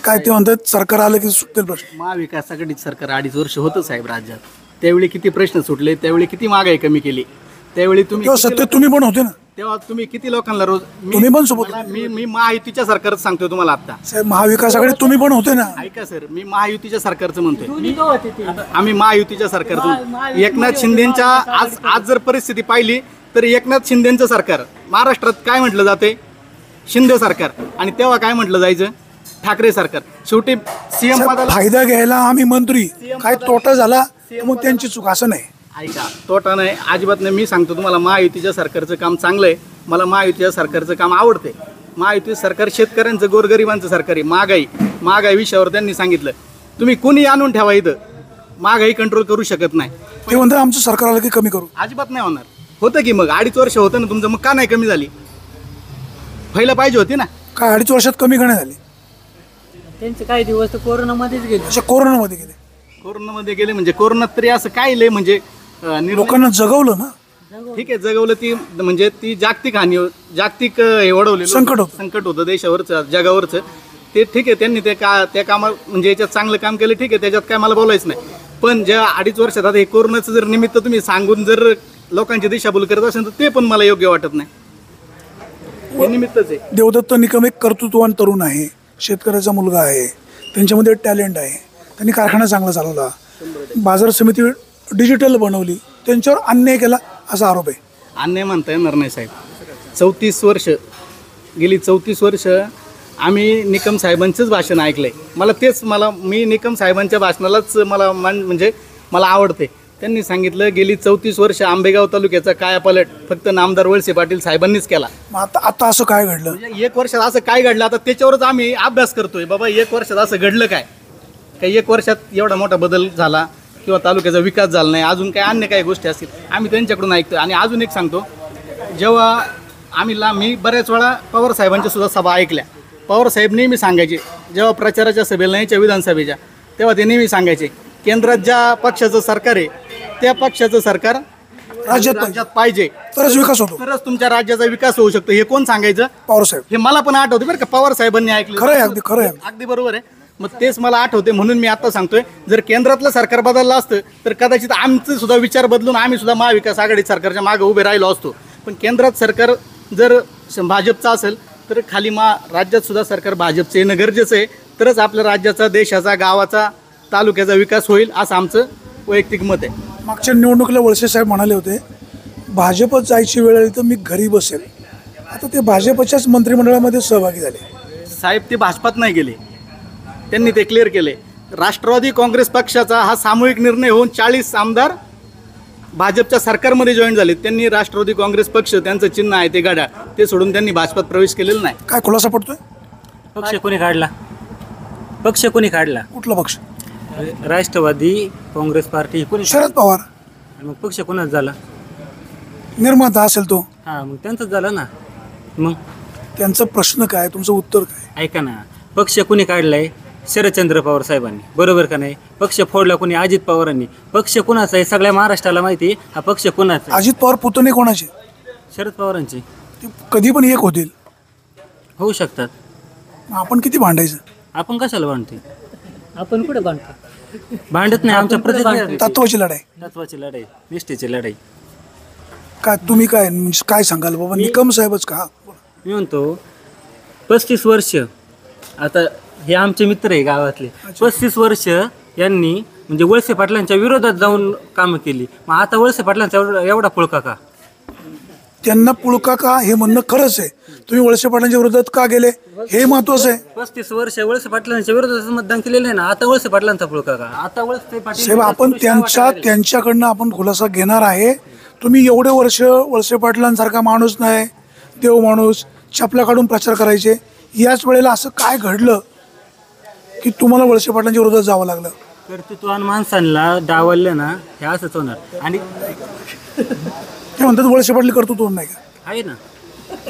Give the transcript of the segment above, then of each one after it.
काय ते म्हणतात सरकार आलं की सुटेल प्रश्न. महाविकास आघाडीचं सरकार 2.5 वर्ष होतं साहेब राज्यात. त्यावेळी किती प्रश्न सुटले, त्यावेळी किती महागाई कमी केली, त्यावेळी तुम्ही तेव्हा सत्य तुम्ही पण होते ना, तेव्हा तुम्ही किती लोकांना रोज तुम्ही पण सोबत मी महायुतीच्या सरकारचं सांगतोय तुम्हाला आता. साहेब महाविकास आघाडी तुम्ही पण होते ना. ऐका सर, मी महायुतीच्या सरकारचं म्हणतोय. आम्ही महायुतीच्या सरकारचं. एकनाथ शिंदेच्या आज जर परिस्थिती पाहिली तर एकनाथ शिंदेचं सरकार महाराष्ट्रात काय म्हटलं जाते, शिंदे सरकार, आणि तेव्हा काय म्हटलं जायचं, ठाकरे सरकार. शेवटी सीएम पदाला फायदा घ्यायला आम्ही मंत्री, काय तोटा झाला मग त्यांची चूक, असं नाही. ऐका, तोटा नाही अजिबात नाही. मी सांगतो तुम्हाला, महायुतीच्या सरकारचं काम चांगलं आहे. मला महायुतीच्या सरकारचं काम आवडते. महायुती सरकार शेतकऱ्यांचं, गोरगरिबांचं सरकार आहे. महागाई विषयावर त्यांनी सांगितलं, तुम्ही कोणी आणून ठेवा, इथं महागाई कंट्रोल करू शकत नाही. ते म्हणतात आमचं सरकार आलं की कमी करू. अजिबात नाही होणार. होतं की मग 2.5 वर्ष होतं ना तुमचं, मग का नाही कमी झाली? पहिलं पाहिजे होती ना. काय 2.5 वर्षात कमी का नाही झाली? त्यांचे काही दिवस तर कोरोनामध्येच गेले. अशा कोरोनामध्ये गेले. कोरोनामध्ये गेले म्हणजे कोरोनात तरी असं काय लय म्हणजे लोकांना जगवलं ना. ठीक आहे, जगवलं. ती म्हणजे ती जागतिक हानी, जागतिक हे ओढवलेलं संकट होतं देशावरचं, जगावरचं. ते ठीक आहे, त्यांनी त्या कामा म्हणजे याच्यात चांगलं काम केलं, ठीक आहे, त्याच्यात काय मला बोलायचं नाही. पण ज्या 2.5 वर्षात आता हे कोरोनाचं जर निमित्त तुम्ही सांगून जर लोकांची दिशाभूल करत असेल तर ते पण मला योग्य वाटत नाही. हे निमित्तच आहे. देवदत्त निकम एक कर्तृत्ववान तरुण आहे, शेतकऱ्याचा मुलगा आहे, त्यांच्यामध्ये टॅलेंट आहे. त्यांनी कारखाना चांगला चालवला, बाजार समिती डिजिटल बनवली, त्यांच्यावर अन्याय केला असा आरोप आहे. अन्याय म्हणता येणार नाही साहेब. 34 वर्ष आम्ही निकम साहेबांचंच भाषण ऐकलंय. मी निकम साहेबांच्या भाषणालाच म्हणजे मला आवडते. त्यांनी सांगितलं, गेली 34 वर्ष आंबेगाव तालुक्याचा कायापालट फक्त नामदार वळसे पाटील साहेबांनीच केला. आता असं काय घडलं? म्हणजे 1 वर्षात असं काय घडलं, आता त्याच्यावरच आम्ही अभ्यास करतोय. बाबा 1 वर्षात असं घडलं काय? काही 1 वर्षात एवढा मोठा बदल झाला किंवा तालुक्याचा विकास झाला नाही, अजून काय अन्य काही गोष्टी असतील आम्ही त्यांच्याकडून ऐकतो. आणि अजून एक सांगतो, जेव्हा मी बऱ्याच वेळा पवार साहेबांच्या सुद्धा सभा ऐकल्या. पवार साहेब नेहमी सांगायचे, जेव्हा प्रचाराच्या सभेला यायच्या विधानसभेच्या, तेव्हा ते नेहमी सांगायचे, केंद्रात ज्या पक्षाचं सरकार आहे त्या पक्षाचं सरकार राज्यात पाहिजे, तरच विकास होतो, तरच तुमच्या राज्याचा विकास होऊ शकतो. हे कोण सांगायचं? पवार साहेब. हे मला पण आठवते बरं का, पवार साहेबांनी ऐकलं. खरं आहे, अगदी अगदी बरोबर आहे. मग तेच मला आठवते, म्हणून मी आता सांगतोय, जर केंद्रातलं सरकार बदललं असतं तर कदाचित आमचे सुद्धा विचार बदलून आम्ही सुद्धा महाविकास आघाडी सरकारच्या मागे उभे राहिलो असतो. पण केंद्रात सरकार जर भाजपचं असेल तर खाली राज्यात सुद्धा सरकार भाजपचं येणं गरजेचं आहे, तरच आपल्या राज्याचा, देशाचा, गावाचा, तालुक्याचा विकास होईल, असं आमचं वैयक्तिक मत आहे. मागच्या निवडणुकीला वळसे साहेब म्हणाले होते, भाजपत जायची वेळ आली तर मी घरी बसेल. आता ते भाजपच्याच मंत्रिमंडळामध्ये सहभागी झाले. साहेब ते भाजपात नाही गेले, त्यांनी ते क्लिअर केले. राष्ट्रवादी काँग्रेस पक्षाचा हा सामूहिक निर्णय होऊन 40 आमदार भाजपच्या सरकारमध्ये जॉईन झाले. त्यांनी राष्ट्रवादी काँग्रेस पक्ष, त्यांचं चिन्ह आहे ते घड्याळ, ते सोडून त्यांनी भाजपात प्रवेश केलेला नाही. काय खुलासा पडतोय? पक्ष कोणी काढला? कुठला पक्ष? राष्ट्रवादी काँग्रेस पार्टी. कोणी? शरद पवार. मग पक्ष कोणाच झाला? निर्माता असेल तो. हा, मग त्यांचंच झालं ना. मग त्यांचा प्रश्न काय, तुमचं उत्तर काय? ऐका ना, पक्ष कोणी काढलाय? शरदचंद्र पवार साहेबांनी, बरोबर का नाही? पक्ष फोडला कोणी? अजित पवारांनी. पक्ष कोणाचा आहे सगळ्या महाराष्ट्राला माहिती आहे. हा पक्ष कोणाचा? अजित पवार पुतणे कोणाचे? शरद पवारांचे. ते कधी पण एक होतील, होऊ शकतात. आपण किती भांडायचं? आपण कशाला भांडते? आपण कुठे बांधतो? भांडत नाही. आमच्या प्रतिनिधी तत्वाची लढाई, तत्वाची लढाई, निष्ठेची लढाई. काय तुम्ही काय म्हणजे काय सांगाल बाबा? निकम साहेबच का? मी म्हणतो 35 वर्ष, आता हे आमचे मित्र आहे गावातले, 35 वर्ष यांनी म्हणजे वळसे पाटलांच्या विरोधात जाऊन कामं केली. मग आता वळसे पाटलांचा एवढा पुळका का? त्यांना पुळका का हे म्हणणं खरंच आहे. तुम्ही वळसे पाटलांच्या विरोधात का गेले हे महत्वाचं आहे. 35 वर्ष वळसे पाटलांच्या विरोधात मतदान केलेलं आहे ना, आता वळसे पाटलांचा पुळका का? आता वळसे पाटील साहेब, आपण त्यांच्याकडनं आपण खुलासा घेणार आहे. तुम्ही एवढे वर्ष वळसे पाटलांसारखा माणूस नाही, देव माणूस, चपला काढून प्रचार करायचे. याच वेळेला असं काय घडलं की तुम्हाला वळसे पाटलांच्या विरोधात जावं लागलं? कर्तृत्ववान माणसांना डावललं ना, हे असंच होणार. आणि ते म्हणतात वळसे पाटील कर्तृत्व नाही का? आहे ना,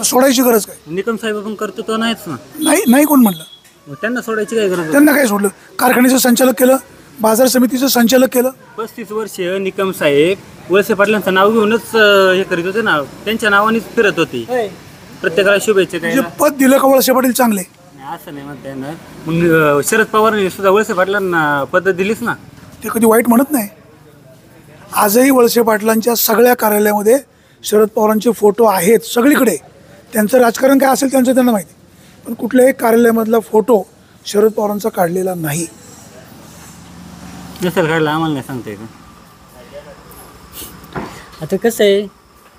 सोडायची गरज काय? निकम साहेब पण कर्तृत्व नाहीच ना. नाही कोण म्हणलं? मग त्यांना सोडायची काय गरज? त्यांना काय सोडलं? कारखान्याचं संचालक केलं, बाजार समितीचं संचालक केलं. 35 वर्ष निकम साहेब वळसे पाटलांचं नाव घेऊनच हे करीत होते ना, त्यांच्या नावानेच फिरत होते, प्रत्येकाला शुभेच्छा म्हणजे द्यायला. पद दिलं का वळसे पाटील चांगले? असं नाही म्हणता येणार. मग शरद पवारांनी सुद्धा वळसे पाटलांना पद्धत दिलीच ना. ते कधी वाईट म्हणत नाही. आजही वळसे पाटलांच्या सगळ्या कार्यालयामध्ये शरद पवारांचे फोटो आहेत सगळीकडे. त्यांचं राजकारण काय असेल त्यांचं त्यांना माहिती, पण कुठल्याही कार्यालयामधला फोटो शरद पवारांचा काढलेला नाही. नसेल काढला आम्हाला नाही सांगता येत. आता कसं आहे,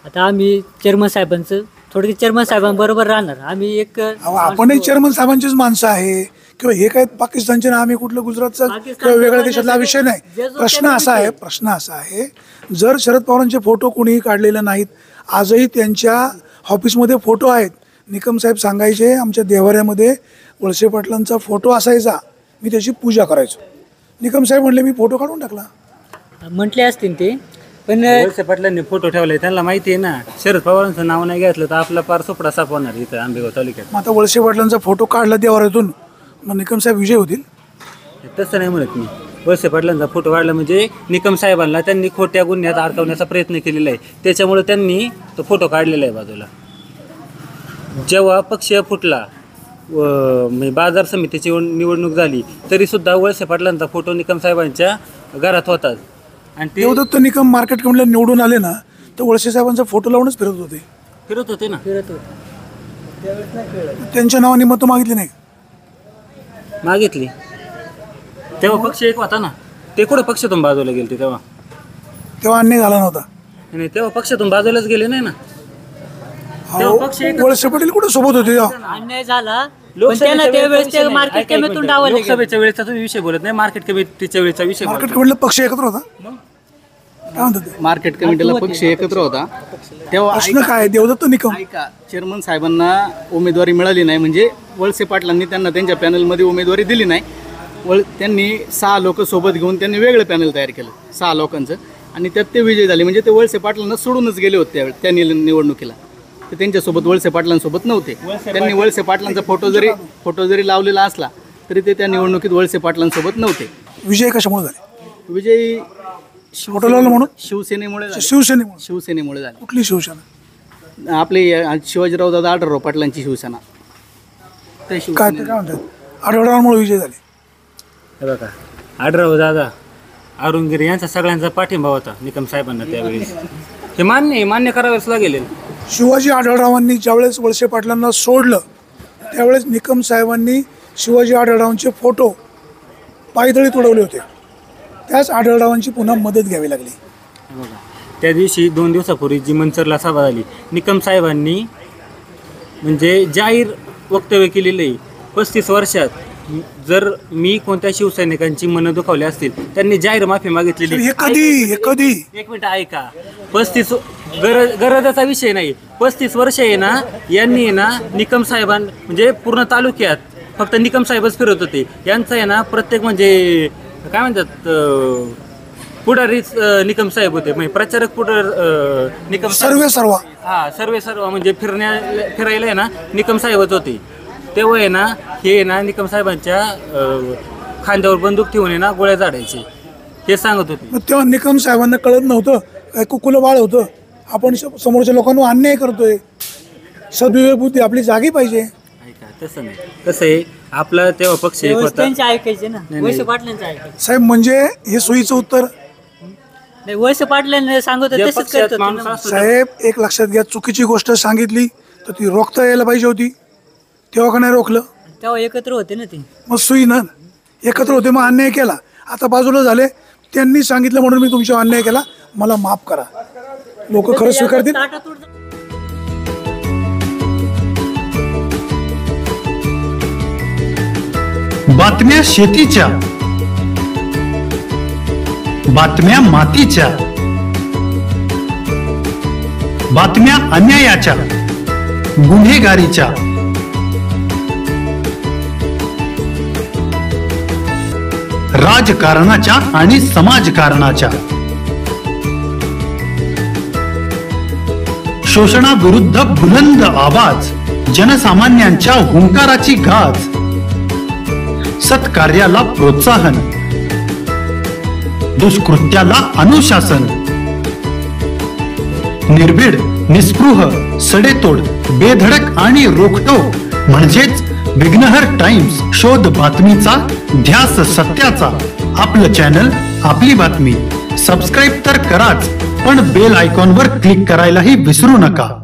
आता आम्ही चेअरमन साहेबांचं थोडक्यात चेअरमन साहेबांबरोबर राहणार आम्ही एक. अहो, आपणही चेअरमन साहेबांचीच माणसं आहे किंवा हे काय पाकिस्तानचे ना आम्ही कुठलं गुजरातचा किंवा वेगळ्या देशातला विषय नाही. प्रश्न असा आहे जर शरद पवारांचे फोटो कोणीही काढलेले नाहीत, आजही त्यांच्या ऑफिसमध्ये फोटो आहेत. निकम साहेब सांगायचे आमच्या देवाऱ्यामध्ये वळसे पाटलांचा फोटो असायचा, मी त्याची पूजा करायचो. निकम साहेब म्हणले मी फोटो काढून टाकला. म्हटले असतील ते, पण वळसे पाटलांनी फोटो ठेवलाय, त्यांना माहिती आहे ना शरद पवारांचं नाव नाही घेतलं तर आपला पार सोपडा साफ होणार इथं आंबेगाव तालुक्यात. मग आता वळसे पाटलांचा फोटो काढला देवाऱ्यातून, मग निकम साहेब विजय होतील? तसं नाही म्हणत मी. वळसे पाटलांचा फोटो काढला म्हणजे निकम साहेबांना त्यांनी खोट्या गुन्ह्यात अडकवण्याचा प्रयत्न केलेला आहे, त्याच्यामुळे त्यांनी तो फोटो काढलेला आहे बाजूला. जेव्हा पक्ष फुटला बाजार समितीची निवडणूक झाली तरी सुद्धा वळसे पाटलांचा फोटो निकम साहेबांच्या घरात होताच. आणि ते देवदत्त निकम मार्केट कमिटीला निवडून आले ना तर वळसे साहेबांचा फोटो लावूनच फिरत होते ना. त्यांच्या नावाने मतं मागितली नाही. मागितली तेव्हा पक्ष एक होता ना, ते कुठं पक्षातून बाजूला गेले तेव्हा अन्याय झाला नव्हता. नाही, तेव्हा पक्षातून बाजूलाच गेले नाही ना. अहो, वळसे पाटील कुठे सोबत होते तेव्हा? अन्याय झाला. पण त्यांना त्यावेळेस ते मार्केट कमिटीतून डावलले. लोकसभेच्या वेळेचा तुम्ही विषय बोलत नाही, मार्केट कमिटीच्या वेळेचा विषय मार्केट कमिटीला पक्ष एकत्र होता. काय म्हणतात ते? मार्केट कमिटीला पक्ष एकत्र होता तेव्हा प्रश्न काय देवदत्त निकम ऐका, चेअरमन साहेबांना उमेदवारी मिळाली नाही म्हणजे वळसे पाटलांनी त्यांना त्यांच्या पॅनलमध्ये उमेदवारी दिली नाही. त्यांनी 6 लोक सोबत घेऊन त्यांनी वेगळं पॅनल तयार केलं 6 लोकांचं, आणि त्यात ते विजय झाले. म्हणजे ते वळसे पाटलांना सोडूनच गेले होते त्यावेळी त्या निवडणुकीला. ते त्यांच्यासोबत वळसे पाटलांसोबत नव्हते. त्यांनी वळसे पाटलांचा फोटो जरी लावलेला असला तरी ते त्या निवडणुकीत वळसे पाटलांसोबत नव्हते. विजय कशामुळे झाले? विजय फोटो लावला म्हणून शिवसेनेमुळे झाले. शिवसेनेमुळे झाले. कुठली शिवसेना? आपले शिवाजीराव दादा आढळराव पाटलांची शिवसेना. त्या काय म्हणतात आढळरावांमुळे विजय झाले. हे बघा, आढळराव दादा अरुणगिरी यांचा सगळ्यांचा पाठिंबा होता निकम साहेबांना त्यावेळेस. हे मान्य करावेच लागेल. शिवाजी आढळरावांनी ज्यावेळेस वळसे पाटलांना सोडलं त्यावेळेस निकम साहेबांनी शिवाजी आढळरावांचे फोटो पायदळीत उडवले होते. त्याच आढळरावांची पुन्हा मदत घ्यावी लागली. बघा, त्या दिवशी 2 दिवसापूर्वी जी मंचरला सभा झाली, निकम साहेबांनी म्हणजे जाहीर वक्तव्य केलेलं आहे 35 वर्षात जर मी कोणत्या शिवसैनिकांची मनं दुखावली असतील त्यांनी जाहीर माफी मागितलेली. हे कधी एक मिनिट ऐका. 35 गरजाचा विषय नाही. 35 वर्ष आहे ना, यांनी आहे ना निकम साहेबां म्हणजे पूर्ण तालुक्यात फक्त निकम साहेबच फिरत होते. यांचं आहे ना प्रत्येक म्हणजे काय म्हणतात पुढारीच निकम साहेब होते, म्हणजे प्रचारक निकम सर्व म्हणजे फिरायला आहे ना निकम साहेबच होते. तेव्हा आहे ना हे ना निकम साहेबांच्या खांद्यावर बंदूक ठेवून आहे ना गोळ्या झाडायचे हे सांगत होते. मग तेव्हा निकम साहेबांना कळत नव्हतं काय कुकुलं बाळ होतं, आपण समोरच्या लोकांना अन्याय करतोय, सद्विवेक बुद्धी आपली जागी पाहिजे. ऐका, तसं नाही. कसं आहे आपला तेव्हा पक्ष एक होता. त्यांचे ऐकायचे ना, वळसे पाटलांचे ऐकायचे. साहेब म्हणजे हे सोयीचं उत्तर नाही, वळसे पाटलांना सांगत होते तसंच करत होते ना. साहेब एक लक्षात घ्या, चुकीची गोष्ट सांगितली तर ती रोखता यायला पाहिजे होती. तेव्हा का नाही रोखलं? तेव्हा एकत्र होते ना ते. मग सुई ना एकत्र होते, मग अन्याय केला. आता बाजूला झाले, त्यांनी सांगितलं म्हणून मी तुमच्यावर अन्याय केला, मला माफ करा. लोक खरं स्वीकारतील. बातम्या शेतीच्या, बातम्या मातीच्या, बातम्या अन्यायाच्या, गुन्हेगारीच्या, राजकारणाच्या आणि समाजकारणाच्या, शोषणाविरुद्ध बुलंद आवाज, जनसामान्यांच्या हुंकाराची गाज, सत्कार्याला प्रोत्साहन, दुष्कृत्याला अनुशासन, निर्भीड, निस्पृह, सडेतोड, बेधडक आणि रोखठोक म्हणजेच विघ्नहर टाइम्स, शोध बातमीचा, ध्यास सत्याचा. आपलं चॅनल, आपली बातमी. सबस्क्राईब तर कराच, पण बेल आयकॉनवर क्लिक करायलाही विसरू नका.